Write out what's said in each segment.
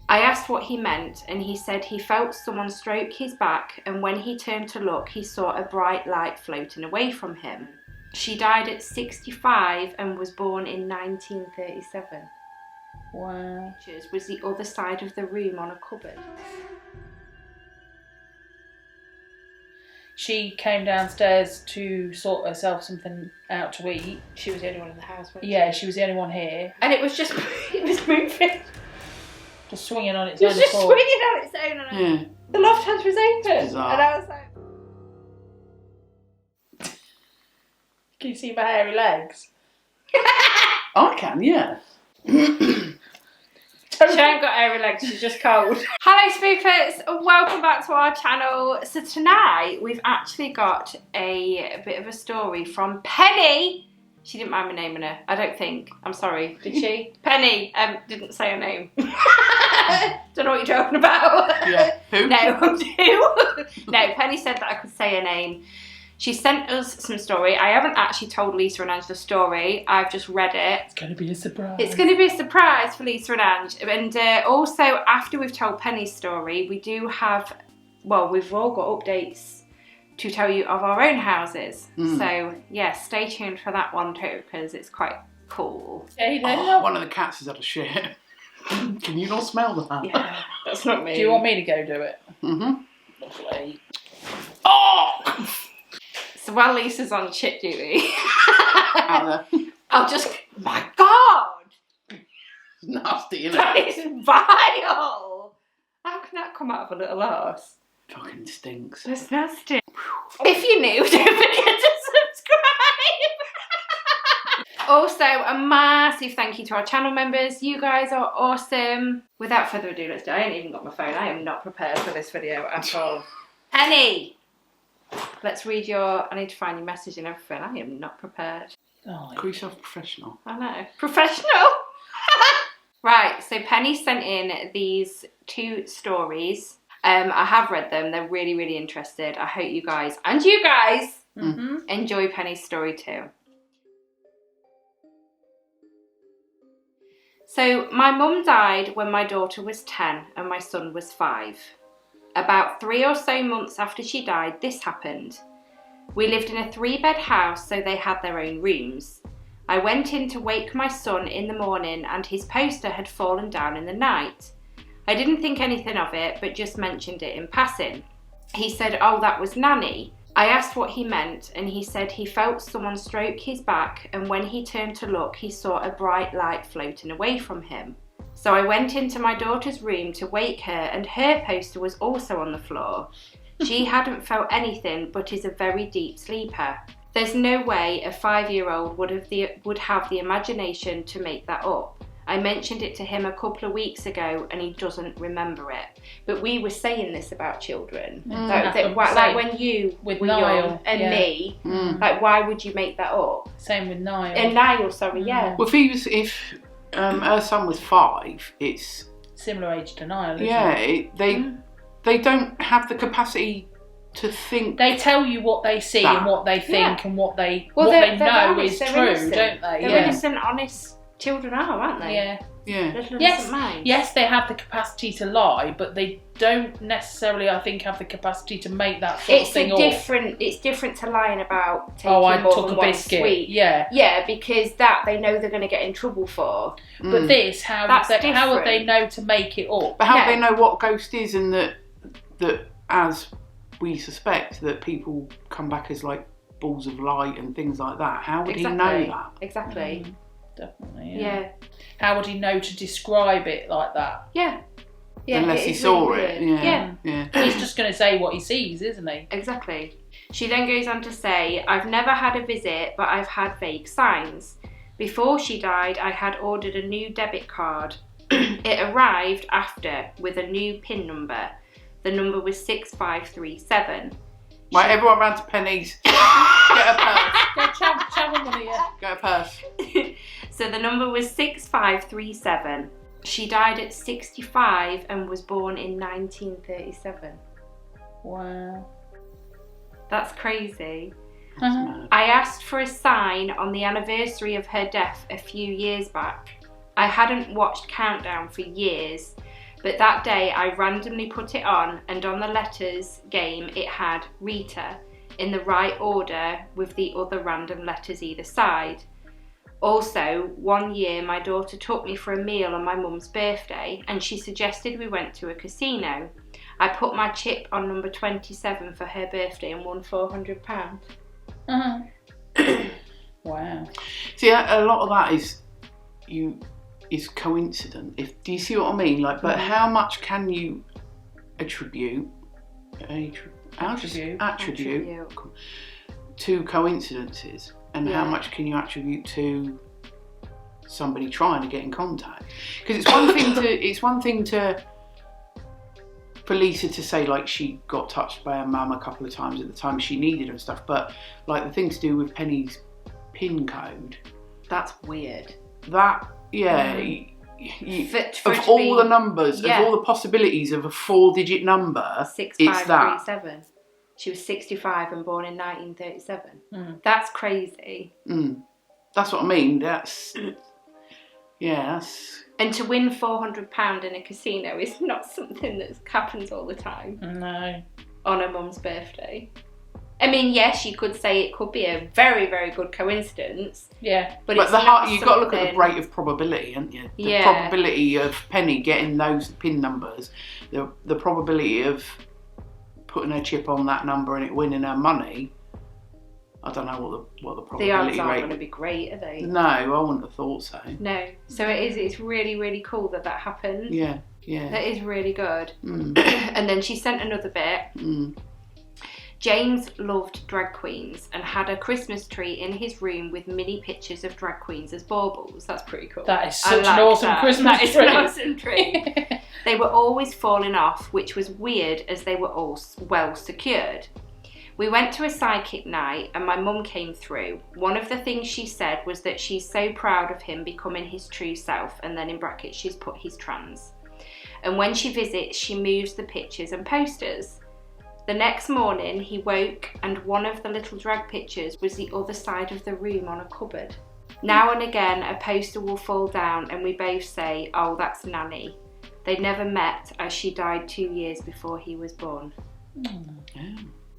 I asked what he meant, and he said he felt someone stroke his back, and when he turned to look, he saw a bright light floating away from him. She died at 65 and was born in 1937. Wow. Pictures was the other side of the room on a cupboard. She came downstairs to sort herself something out to eat. She was the only one in the house, wasn't she? Yeah, she was the only one here. And it was just, it was moving. Just swinging on its It own was just accord. swinging on its own. Yeah. The loft hatch was open. Bizarre. And I was like... Can you see my hairy legs? I can, yeah. She ain't got hairy legs, she's just cold. Hello spookers, welcome back to our channel. So tonight we've actually got a bit of a story from Penny. She didn't mind me naming her, I don't think. I'm sorry, did she? Penny, didn't say her name. Don't know what you're talking about. Yeah. Who? No, who? No, Penny said that I could say her name. She sent us some story. I haven't actually told Lisa and Ange the story. I've just read it. It's going to be a surprise. It's going to be a surprise for Lisa and Ange. And also, after we've told Penny's story, we do have, well, we've all got updates to tell you of our own houses. So, yeah, stay tuned for that one too, because it's quite cool. Oh, one of the cats has had a shit. Can you not smell that? Yeah, that's not me. Do you want me to go do it? Mm-hmm. Lovely. Oh! So while Lisa's on shit duty, Anna. I'll just, my God! Nasty, innit? That is vile! How can that come out of a little arse? Fucking stinks. That's nasty. If you're new, don't forget to subscribe. Also, a massive thank you to our channel members. You guys are awesome. Without further ado, let's do it. I ain't even got my phone. I am not prepared for this video at all. Penny! Let's read your... I need to find your message and everything. I am not prepared. Oh, Call yourself professional. I know. Professional! Right, so Penny sent in these two stories. I have read them. They're really, really interested. I hope you guys, and you guys, enjoy Penny's story too. So, my mum died when my daughter was 10 and my son was 5. About 3 or so months after she died, this happened. We lived in a 3-bed house, so they had their own rooms. I went in to wake my son in the morning and his poster had fallen down in the night. I didn't think anything of it, but just mentioned it in passing. He said, "Oh, that was Nanny." I asked what he meant, and he said he felt someone stroke his back, and when he turned to look, he saw a bright light floating away from him. So I went into my daughter's room to wake her, and her poster was also on the floor. She hadn't felt anything, but is a very deep sleeper. There's no way a 5-year-old would have the imagination to make that up. I mentioned it to him a couple of weeks ago and he doesn't remember it. But we were saying this about children. Like when you with were Niall, young and me, like why would you make that up? Same with Niall. And Niall, sorry, yeah. Well, if her son was 5, it's... Similar age to Niall, isn't Yeah, it? They don't have the capacity to think... They tell you what they see and what they think and what they know honest, is true, innocent. don't they? They're innocent, honest children are, aren't they? Yeah. Yeah. Little Yes, innocent minds. yes, they have the capacity to lie, but they don't necessarily, I think, have the capacity to make that sort of thing up. It's different to lying about taking I more took than a one biscuit. sweet. Yeah. Yeah, because that they know they're going to get in trouble for. But this, how would they know to make it up? But how do they know what a ghost is, and that as we suspect that people come back as like balls of light and things like that? How would he know that? Exactly. Definitely. Yeah. How would he know to describe it like that? Yeah. Unless he saw it. Yeah. He's just going to say what he sees, isn't he? Exactly. She then goes on to say, "I've never had a visit, but I've had vague signs. Before she died, I had ordered a new debit card. It arrived after with a new PIN number. The number was 6537. Right, everyone round to Penny's. Get a purse. Go travel money, yeah. Get a purse. So the number was 6537. She died at 65 and was born in 1937. Wow. That's crazy. That's mad. I asked for a sign on the anniversary of her death a few years back. I hadn't watched Countdown for years, But that day I randomly put it on, and on the letters game it had Rita in the right order with the other random letters either side. Also, one year my daughter took me for a meal on my mum's birthday and she suggested we went to a casino. I put my chip on number 27 for her birthday and won £400. Wow. See, a lot of that is coincident. Do you see what I mean? Like, but how much can you attribute to coincidences, and how much can you attribute to somebody trying to get in contact? Because it's one thing for Lisa to say like she got touched by her mum a couple of times at the time she needed her and stuff, but like the thing to do with Penny's PIN code, that's weird. That of all the numbers, of all the possibilities of a 4-digit number, 6537. She was 65 and born in 1937. That's crazy. That's what I mean. That's And to win £400 in a casino is not something that happens all the time. No. On a mum's birthday. I mean, yes, you could say it could be a very, very good coincidence. Yeah. But you've got to look at the rate of probability, haven't you? The probability of Penny getting those PIN numbers, the probability of putting her chip on that number and it winning her money. I don't know what the probability rate. The odds aren't going to be great, are they? No, I wouldn't have thought so. No. So it's really, really cool that happened. Yeah. That is really good. And then she sent another bit. James loved drag queens and had a Christmas tree in his room with mini pictures of drag queens as baubles. That's pretty cool. That is such an awesome Christmas tree. That is an awesome tree. They were always falling off, which was weird as they were all well secured. We went to a psychic night and my mum came through. One of the things she said was that she's so proud of him becoming his true self, and then in brackets she's put he's trans. And when she visits, she moves the pictures and posters. The next morning, he woke and one of the little drag pictures was the other side of the room on a cupboard. Now and again, a poster will fall down and we both say, oh, that's Nanny. They never met as she died 2 years before he was born.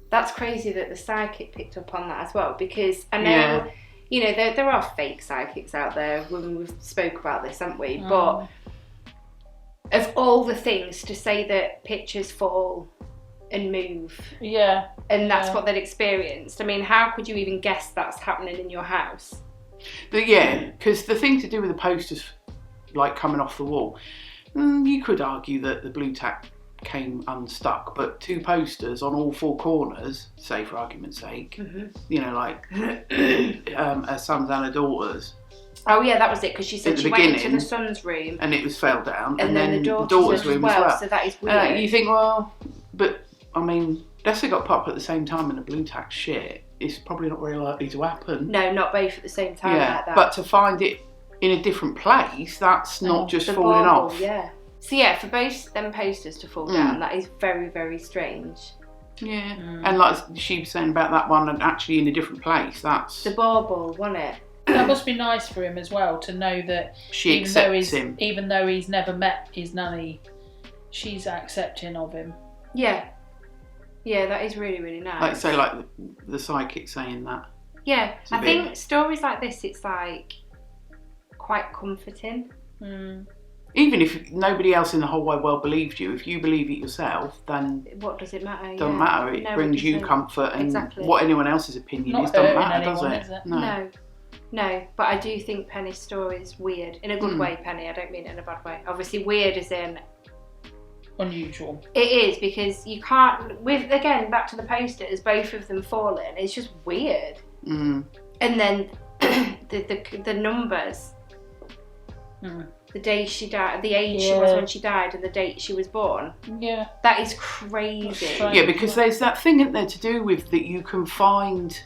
That's crazy that the psychic picked up on that as well, because I know, you know, there are fake psychics out there. We've spoke about this, haven't we? But of all the things to say that pictures fall and move. Yeah. And that's what they'd experienced. I mean, how could you even guess that's happening in your house? But because the thing to do with the posters, like coming off the wall, you could argue that the blue tack came unstuck, but 2 posters on all 4 corners, say for argument's sake, you know, like her son's and her daughter's. Oh yeah, that was it, because she said she went into the son's room. And it was fell down. And then the daughter's room as well. So that is weird. You think, well, but I mean, unless they got put up at the same time in a blue tack shit, it's probably not very likely to happen. No, not both at the same time like that. But to find it in a different place, that's not just falling off. Yeah. So yeah, for both them posters to fall down, that is very, very strange. Yeah. And like she was saying about that one, and actually in a different place, that's... The bauble, wasn't it? That must be nice for him as well, to know that she accepts him. Even though he's never met his nanny, she's accepting of him. Yeah. Yeah, that is really, really nice. Like, say, like the psychic saying that. Yeah, I think stories like this, it's like quite comforting. Even if nobody else in the whole wide world believed you, if you believe it yourself, then what does it matter? Doesn't matter. It brings you comfort, and what anyone else's opinion is doesn't matter, does it? No. But I do think Penny's story is weird in a good way. Penny, I don't mean it in a bad way. Obviously, weird as in unusual. It is, because you can't. With again back to the posters, both of them falling. It's just weird. And then the numbers. The day she died, the age she was when she died, and the date she was born. Yeah. That is crazy. Yeah, because there's that thing, isn't there, to do with that you can find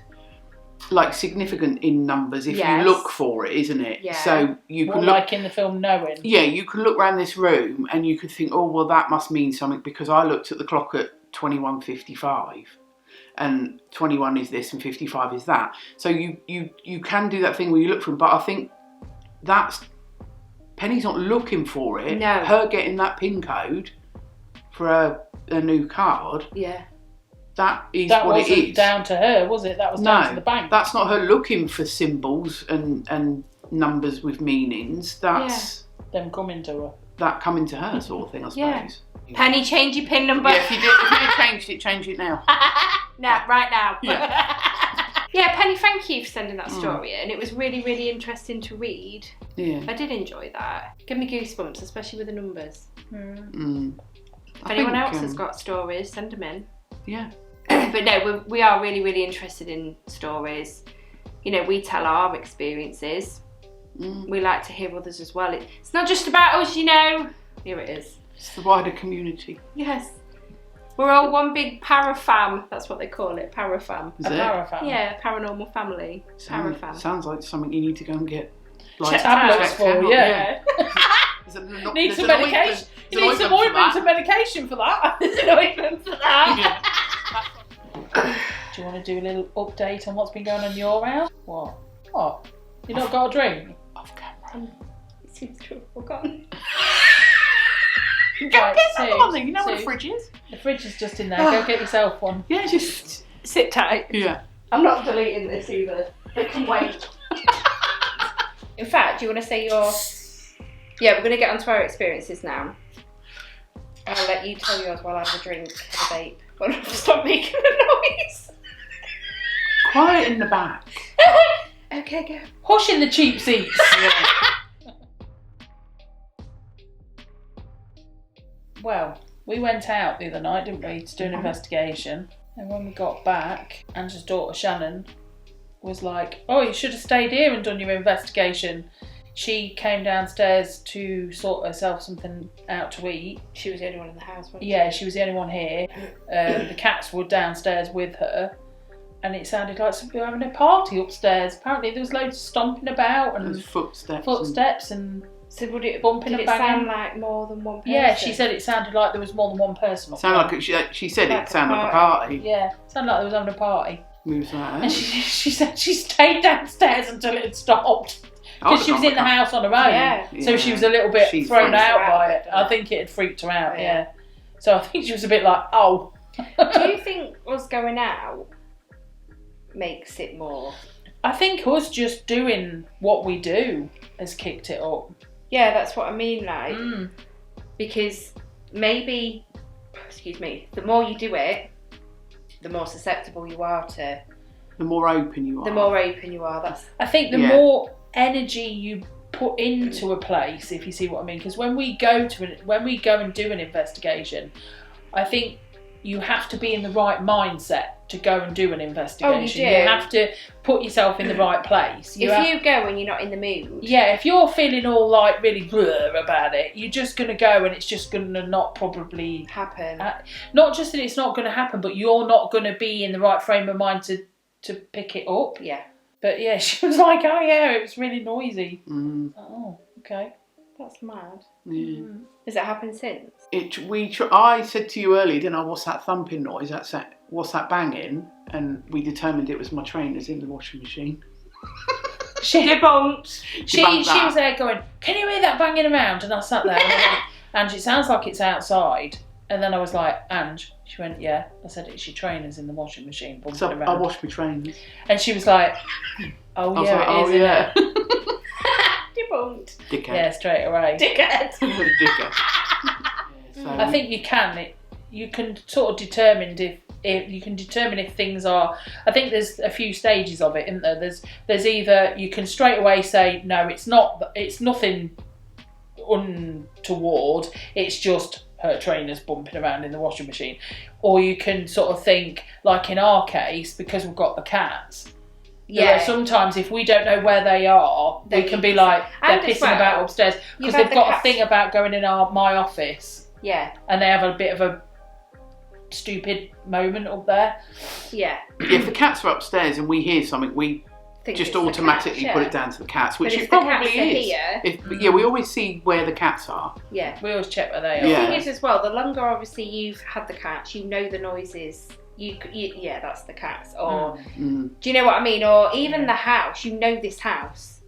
like significant in numbers if you look for it, isn't it? Yeah. So you can look, like in the film Knowing. Yeah, you can look around this room and you could think, oh well, that must mean something because I looked at the clock at 21:55. And 21 is this and 55 is that. So you can do that thing where you look for them, but I think that's Penny's not looking for it. No. Her getting that PIN code for a new card. Yeah. That is That what it wasn't is. down to her, was it? That was down to the bank. That's not her looking for symbols and numbers with meanings. That's them coming to her. That coming to her sort of thing, I suppose. Yeah. Penny, change your PIN number. Yeah, if you changed it, change it now. No, right now. Yeah. Yeah, Penny, thank you for sending that story in. It was really, really interesting to read. Yeah. I did enjoy that. Give me goosebumps, especially with the numbers. If I anyone think, else has got stories, send them in. Yeah. But no, we are really, really interested in stories. You know, we tell our experiences. We like to hear others as well. It's not just about us, you know. Here it is. It's the wider community. Yes. We're all one big parafam. That's what they call it, parafam. Is A it? parafam. Yeah, paranormal family. Parafam. Sounds like something you need to go and get. Check tablets for, yeah. Need some medication. You need some ointment and medication for that. There's an ointment for that. Do you want to do a little update on what's been going on in your house? What? You not got a drink? Off camera. It seems to have forgotten. Go get another one. You know where the fridge is? The fridge is just in there. Go get yourself one. Yeah, just Sit tight. yeah. I'm not deleting this either. It can wait. In fact, do you want to say your... Yeah, we're going to get onto our experiences now. I'll let you tell yours while I have a drink and a vape. Well, stop making a noise. Quiet in the back. Okay, go. Hush in the cheap seats. Well, we went out the other night, didn't we, to do an investigation. And when we got back, Angela's daughter Shannon was like, "Oh, you should have stayed here and done your investigation." She came downstairs to sort herself something out to eat. She was the only one in the house, wasn't she? Yeah, she was the only one here. The cats were downstairs with her. And it sounded like some people were having a party upstairs. Apparently there was loads of stomping about and There's footsteps and So would it, bumping did and it banging. sound like more than one person? Yeah, she said it sounded like there was more than one person up Sound there. like she said Like it sounded a like a party. Yeah, sounded like they was having a party. Moves that. And she said she stayed downstairs until it had stopped. Because she was in the house on her own. Yeah. So she was a little bit She thrown freaked out her by out. it. I think it had freaked her out, Yeah. yeah. So I think she was a bit like, oh. Do you think us going out makes it more? I think us just doing what we do has kicked it up. Yeah, that's what I mean, like. Mm. Because maybe, the more you do it, the more susceptible you are to... The more open you are. The more open you are, that's... I think the more energy you put into a place, if you see what I mean, because when we go and do an investigation, I think you have to be in the right mindset to go and do an investigation. Oh, you do. You have to put yourself in the right place. You go and you're not in the mood... Yeah, if you're feeling all like really blur about it, you're just going to go and it's just going to not probably... happen. Not just that it's not going to happen, but you're not going to be in the right frame of mind to pick it up. Yeah. But yeah, she was like, oh yeah, it was really noisy. Mm. Oh, okay. That's mad. Yeah. Has it happened since? I said to you earlier, didn't I? What's that thumping noise? What's that banging? And we determined it was my trainers in the washing machine. She Debunked. She was there going, can you hear that banging around? And I sat there and I went, Ange, it sounds like it's outside. And then I was like, Ange. She went, yeah. I said, it's your trainers in the washing machine bumping So around. I washed my trainers. And she was like, oh I was yeah, like, it is, oh isn't yeah. it? Debunked. Dickhead. Yeah, straight away. Dickhead. Dickhead. So, I think you can sort of determine if things are. I think there's a few stages of it, isn't there? There's either you can straight away say no, it's nothing untoward. It's just her trainers bumping around in the washing machine, or you can sort of think, like in our case, because we've got the cats. Yeah. Sometimes if we don't know where they are, we can be like they're pissing about upstairs because they've got a thing about going in my office. Yeah. And they have a bit of a stupid moment up there. Yeah. If the cats are upstairs and we hear something, we just automatically put it down to the cats, which it probably is. We always see where the cats are. Yeah. We always check where they are. The thing is as well, the longer obviously you've had the cats, you know the noises. Yeah, that's the cats. Or do you know what I mean? Or even the house, you know this house.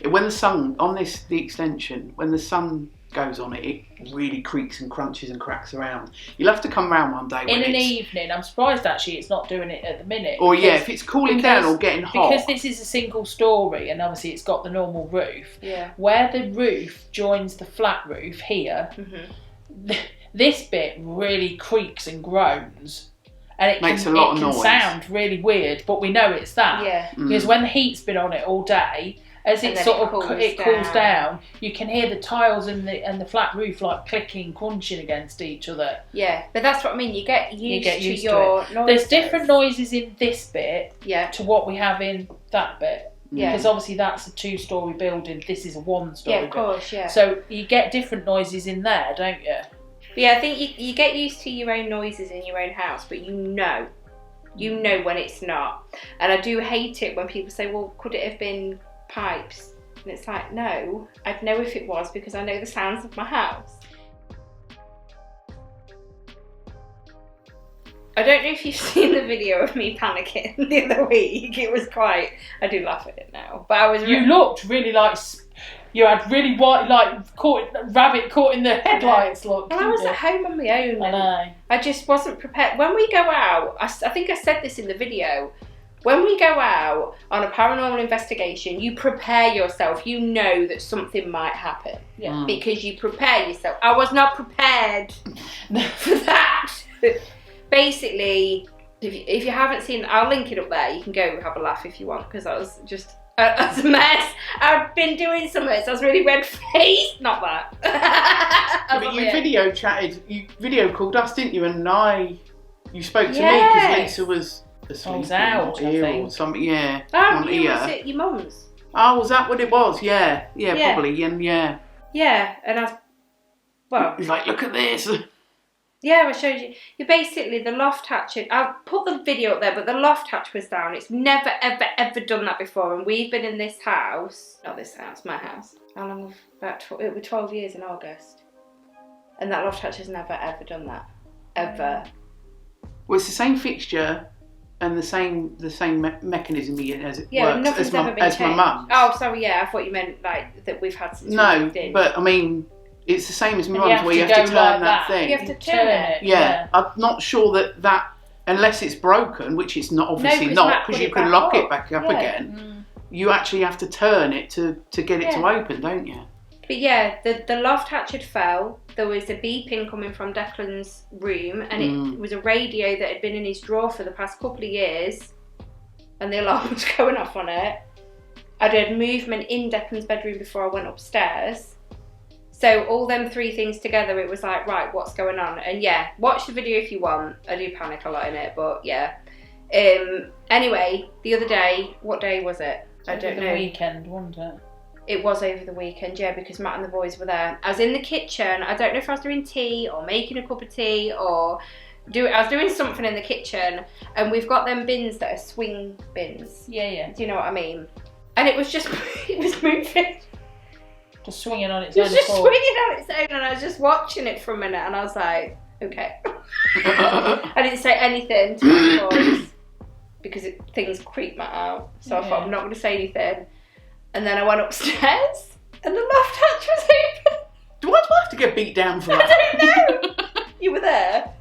When the sun, on the extension, when the sun goes on it, it really creaks and crunches and cracks around. You'll have to come round one day in an evening. I'm surprised actually it's not doing it at the minute. Or if it's cooling down or getting hot. Because this is a single story and obviously it's got the normal roof. Yeah. Where the roof joins the flat roof here, this bit really creaks and groans. And it makes a lot of noise. It can sound really weird, but we know it's that. Yeah. Because when the heat's been on it all day, as it sort of cools down, you can hear the tiles and the flat roof like clicking, crunching against each other. Yeah, but that's what I mean. You get used to your noises. There's different noises in this bit to what we have in that bit. Yeah. Because obviously that's a 2-story building. This is a 1-story. Yeah, of course. Yeah. So you get different noises in there, don't you? But yeah, I think you get used to your own noises in your own house, but you know when it's not. And I do hate it when people say, "Well, could it have been pipes?" And it's like, no, I'd know if it was because I know the sounds of my house. I don't know if you've seen the video of me panicking the other week. It was quite, I do laugh at it now, but I was you looked really like you had really white, like rabbit caught in the headlights look. Well, I was at home on my own. I know. I just wasn't prepared. When we go out, I think I said this in the video. When we go out on a paranormal investigation, you prepare yourself. You know that something might happen. Yeah. Because you prepare yourself. I was not prepared for that. Basically, if you haven't seen, I'll link it up there. You can go have a laugh if you want, because I was just a mess. I've been doing something, so I was really red-faced. Not that. But you video called us, didn't you? And you spoke to me because Lisa was asleep out, or something. Yeah. Oh, was it your mum's? Oh, was that what it was? Yeah, probably. And yeah, and he's like, look at this. Yeah, I showed you. You basically, the loft hatch, I'll put the video up there, but the loft hatch was down. It's never, ever, ever done that before. And we've been in this house, not this house, my house. How long? It was 12 years in August. And that loft hatch has never, ever done that. Ever. Well, it's the same fixture and the same mechanism as it works nothing's ever been changed. my mum's. Oh, sorry, I thought you meant like that we've had since we moved in. But I mean, it's the same as my mum's where you have to turn like that thing. You have to turn it. Yeah, I'm not sure that unless it's broken, which it's not obviously not, because you can lock it back up again. You actually have to turn it to get it to open, don't you? But yeah, the loft hatch had fell. There was a beeping coming from Declan's room, and it was a radio that had been in his drawer for the past couple of years, and the alarm was going off on it. I'd heard movement in Declan's bedroom before I went upstairs. So all them three things together, it was like, right, what's going on? And yeah, watch the video if you want. I do panic a lot in it, but yeah. Anyway, the other day, what day was it? I don't know. The weekend, wasn't it? It was over the weekend, yeah, because Matt and the boys were there. I was in the kitchen. I don't know if I was doing tea or making a cup of tea or I was doing something in the kitchen, and we've got them bins that are swing bins. Yeah. Do you know what I mean? And it was just, it was moving. Just swinging on its own. It was just swinging on its own, and I was just watching it for a minute, and I was like, okay. I didn't say anything to my boys because things creep Matt out. So I thought, I'm not going to say anything. And then I went upstairs, and the loft hatch was open. Do I have to get beat down for that? I don't know. You were there.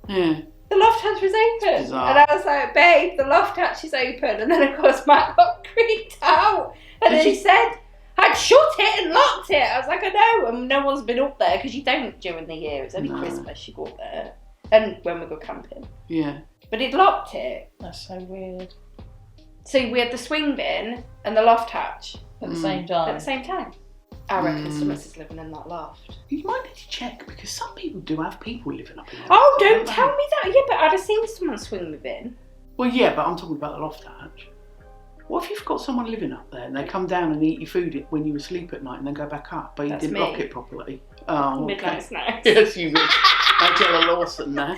Yeah. The loft hatch was open. And I was like, babe, the loft hatch is open. And then, of course, Matt got creeped out. And then he said, I'd shut it and locked it. I was like, I know. And no one's been up there because you don't during the year. It's only Christmas you go up there. And when we go camping. Yeah. But he'd locked it. That's so weird. So we had the swing bin and the loft hatch. At the same time. At the same time. I reckon someone is living in that loft. You might need to check, because some people do have people living up in there. Oh, don't tell me that. Yeah, but I'd have seen someone swing the bin. Well, yeah, but I'm talking about the loft hatch. What if you've got someone living up there and they come down and eat your food when you asleep at night and then go back up, but you didn't lock it properly? Oh, midnight snacks. Yes, you would. Like Ella Lawson there.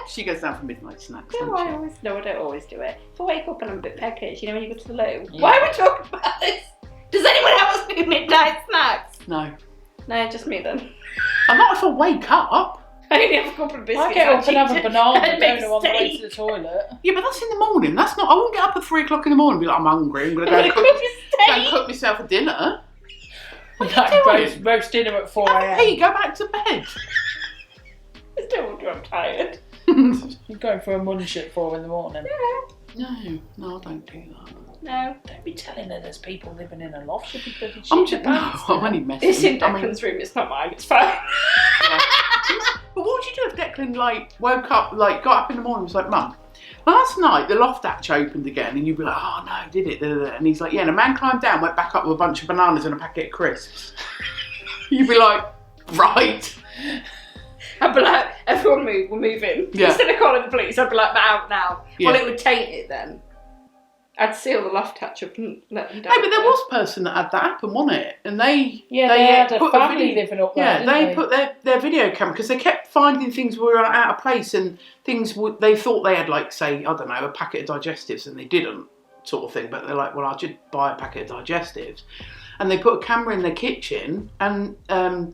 She goes down for midnight snacks. No, I don't always do it. If I wake up and I'm a bit peckish, you know when you go to the loo. Yeah. Why are we talking about this? Does anyone else do midnight snacks? No. No, just me then. I'm not if I wake up. I only have a couple of biscuits. I get up and have a banana and and on the way to the toilet. Yeah, but that's in the morning. That's not. I won't get up at 3 o'clock in the morning and be like, I'm hungry. I'm going to go and cook myself a dinner. What are you doing? Roast dinner at 4 a.m. Hey, go back to bed. I still want to. I'm tired. You're going for a munch at 4 in the morning. No, I don't do that. No. Don't be telling her there's people living in a loft. She'll be bloody I'm shitting just. her No, pants. I'm only messing. It's in Declan's room. It's not mine. It's fine. Yeah. But what would you do if Declan woke up, got up in the morning and was like, Mum, last night the loft hatch opened again, and you'd be like, oh no, did it? And he's like, yeah, and a man climbed down, went back up with a bunch of bananas and a packet of crisps. You'd be like, right. I'd be like, everyone move, we're moving. Yeah. Instead of calling the police, I'd be like, I'm out now. Yeah. Well, it would taint it then. I'd seal the loft hatch up and let them down. No, but there was a person that had that happen, wasn't it? And they had a put family living up there. Yeah, didn't they put their video camera, because they kept finding things were out of place, and things they thought they had, like, say, I don't know, a packet of digestives, and they didn't, sort of thing. But they're like, well, I'll just buy a packet of digestives. And they put a camera in their kitchen, and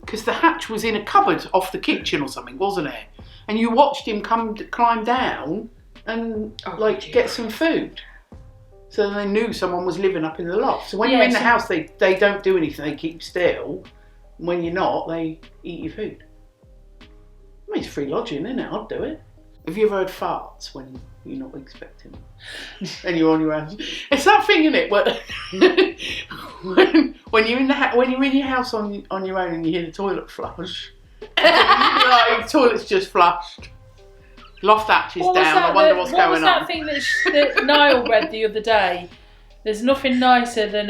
because the hatch was in a cupboard off the kitchen or something, wasn't it? And you watched him climb down and get some food. So they knew someone was living up in the loft. So when you're in the house, they don't do anything. They keep still. When you're not, they eat your food. I mean, it's free lodging, isn't it? I'd do it. Have you ever heard farts when you're not expecting them? And you're on your own. It's that thing, isn't it? When you're in your house on your own and you hear the toilet flush, the toilet's just flushed. Loft hatch is down. I wonder what's going on. What was that thing that Niall read the other day? There's nothing nicer than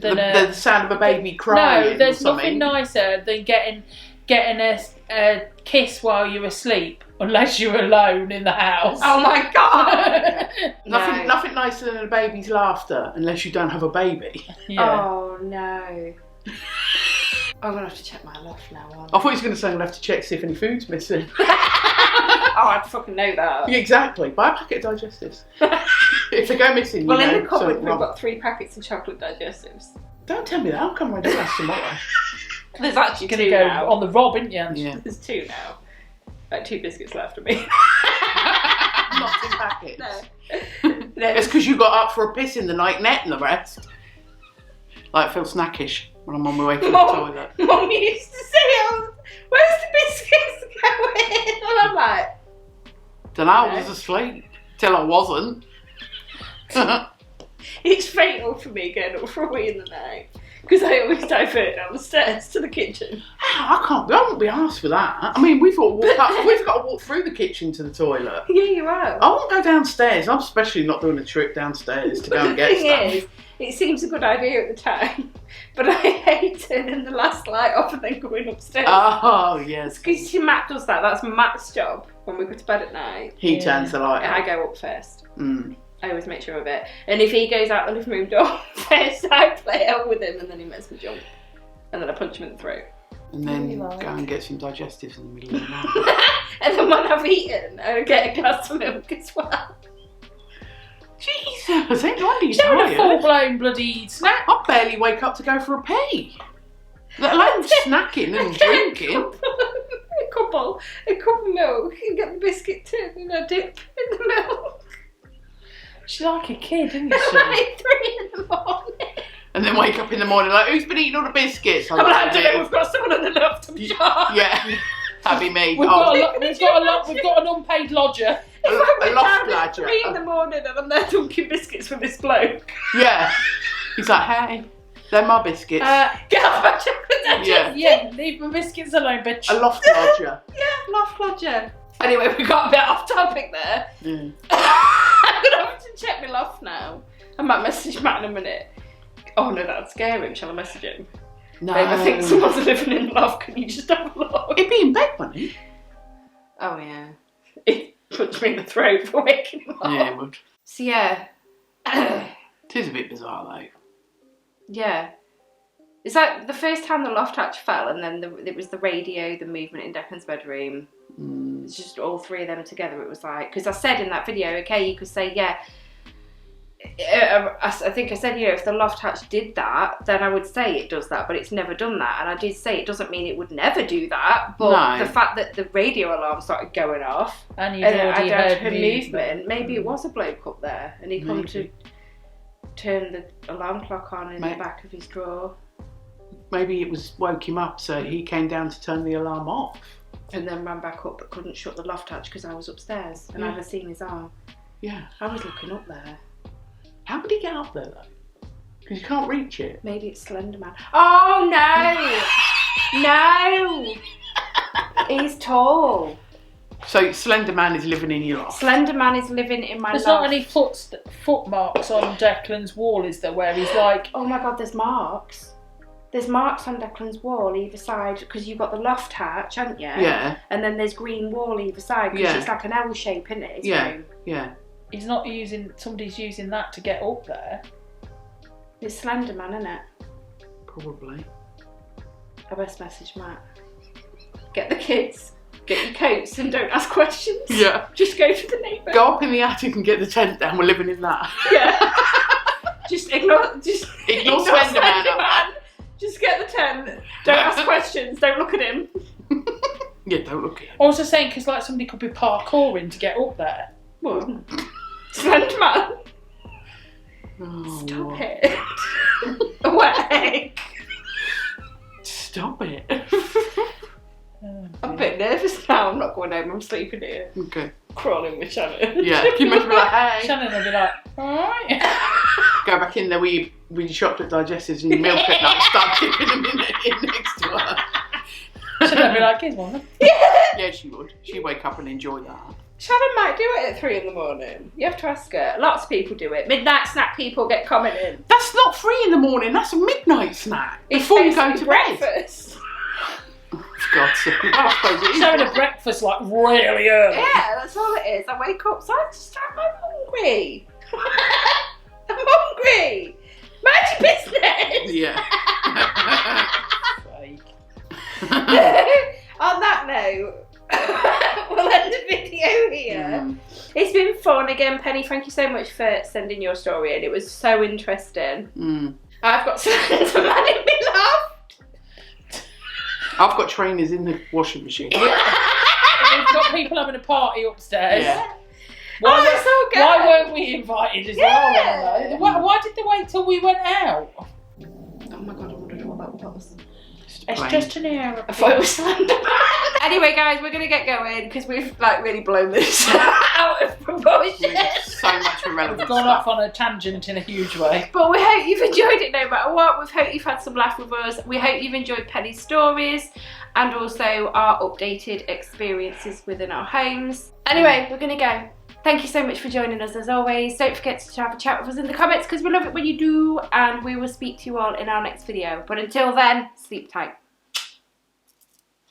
the sound of a baby crying. No, there's nothing nicer than getting a kiss while you're asleep, unless you're alone in the house. Oh my god! Nothing nicer than a baby's laughter, unless you don't have a baby. Yeah. Oh no. I'm gonna have to check my loft now. I thought you were going to say I'm going to have to check to see if any food's missing. Oh, I'd fucking know that. Yeah, exactly. Buy a packet of digestives. If they go missing, well, in the cupboard we've got 3 packets of chocolate digestives. Don't tell me that. I'll come right down tomorrow. There's actually You're 2 going to go now. on the rob, aren't you? Yeah. There's 2 now. Like 2 biscuits left of me. Not in packets. No. It's because you got up for a piss in the night net and the rest. Like, I feel snackish when I'm on my way to the toilet. Mum used to say, oh, where's the biscuits going? And I'm like, Dunno, I was asleep. Till I wasn't. it's fatal for me going up for a wee in the night. Because I always divert down the stairs to the kitchen. I won't be arsed with that. I mean, we've got to walk through the kitchen to the toilet. Yeah, you are. I won't go downstairs. I'm especially not doing a trip downstairs to go and get stuff. The thing is, it seems a good idea at the time, but I hate turning the last light off and then going upstairs. Oh, yes. Because Matt does that. That's Matt's job when we go to bed at night. He turns the light I off. go up first. Mm. I always make sure of it. And if he goes out the living room door first, I play out with him and then he makes me jump. And then I punch him in the throat. And then go and get some digestives in the middle of the night. And then when I've eaten, I get a glass of milk as well. Jesus, ain't wonder you're Doing a tired. full-blown bloody snack. I barely wake up to go for a pee. Let alone snacking and drinking. A couple of milk and get the biscuit too and I dip in the milk. She's like a kid, isn't she? Like 3 in the morning. And then wake up in the morning like, who's been eating all the biscuits? I'm like, I don't know, we've got someone on the left, I'm sure. Yeah, that'd be me. We've got an unpaid lodger. A loft lodger. 3 in the morning and I'm there dunking biscuits for this bloke. Yeah. He's like, hey, they're my biscuits. Get off my chocolate digest. Yeah, leave my biscuits alone, bitch. A loft lodger. Yeah, loft lodger. Anyway, we got a bit off topic there. Yeah. I'm gonna have to check my loft now. I might message Matt in a minute. Oh no, that'd scare him. Shall I message him? No. Babe, I think someone's living in the loft. Can you just have a look? He'd be in bed, wouldn't he? Oh yeah. It punched me in the throat for waking him up. Yeah, it would. So yeah. It is a bit bizarre though. Yeah. It's like the first time the loft hatch fell and then it was the radio, the movement in Declan's bedroom. Mm. It's just all 3 of them together. It was like, because I said in that video, okay, you could say, yeah, I think I said, if the loft hatch did that, then I would say it does that, but it's never done that. And I did say it doesn't mean it would never do that, but the fact that the radio alarm started going off and you'd already heard movement, maybe it was a bloke up there and he come to turn the alarm clock on in the back of his drawer. Maybe it woke him up, so he came down to turn the alarm off. And then ran back up but couldn't shut the loft hatch because I was upstairs and I hadn't seen his arm. Yeah. I was looking up there. How did he get up there though? Because you can't reach it. Maybe it's Slender Man. Oh no! No! He's tall. So Slender Man is living in your loft? Slender Man is living in my loft. There's not any footmarks on Declan's wall, is there, where he's like... Oh my God, there's marks. There's marks on Declan's wall either side because you've got the loft hatch, haven't you? Yeah. And then there's green wall either side because it's like an L shape, isn't it? His room. Yeah. He's not somebody's using that to get up there. It's Slender Man, isn't it? Probably. I best message Matt. Get the kids. Get your coats and don't ask questions. Yeah. Just go to the neighbour. Go up in the attic and get the tent down. We're living in that. Yeah. Just ignore Slender Man. Just get the tent. Don't ask questions. Don't look at him. Yeah, don't look at him. I was just saying, because like somebody could be parkouring to get up there. What? Slender Man. Oh, Stop it. Awake. Stop it. I'm a bit nervous now. I'm not going home. I'm sleeping here. Okay. Crawling with Shannon. Yeah. Can you imagine like, hey? Shannon will be like, alright. Go back in there when you shopped at Digestives and you milk at night, start dipping them in next to her. Shannon will be like, here's one. Yeah, she would. She'd wake up and enjoy that. Shannon might do it at 3 a.m. You have to ask her. Lots of people do it. Midnight snack people get commenting. That's not 3 a.m. That's a midnight snack. Before you go to breakfast. Bed. For God's sake. I suppose it is. She's having a breakfast like really early. Yeah, that's all it is. I wake up, so I'm hungry. I'm hungry. Mind your business. Yeah. On that note, we'll end the video here. It's been fun. Again, Penny, thank you so much for sending your story in. It was so interesting. I've got Slender Man in my loft. I've got trainers in the washing machine. We've got people having a party upstairs. Yeah. That's so good. Why weren't we invited as well? Why did they wait till we went out? Oh my God, I wondered what that was. It's just an air. I thought it was Slender Man. Anyway, guys, we're gonna get going because we've really blown this out of proportion. So much irrelevant. We've gone off on a tangent in a huge way. But we hope you've enjoyed it no matter what. We hope you've had some laugh with us. We hope you've enjoyed Penny's stories and also our updated experiences within our homes. Anyway, we're gonna go. Thank you so much for joining us as always. Don't forget to have a chat with us in the comments because we love it when you do, and we will speak to you all in our next video. But until then, sleep tight.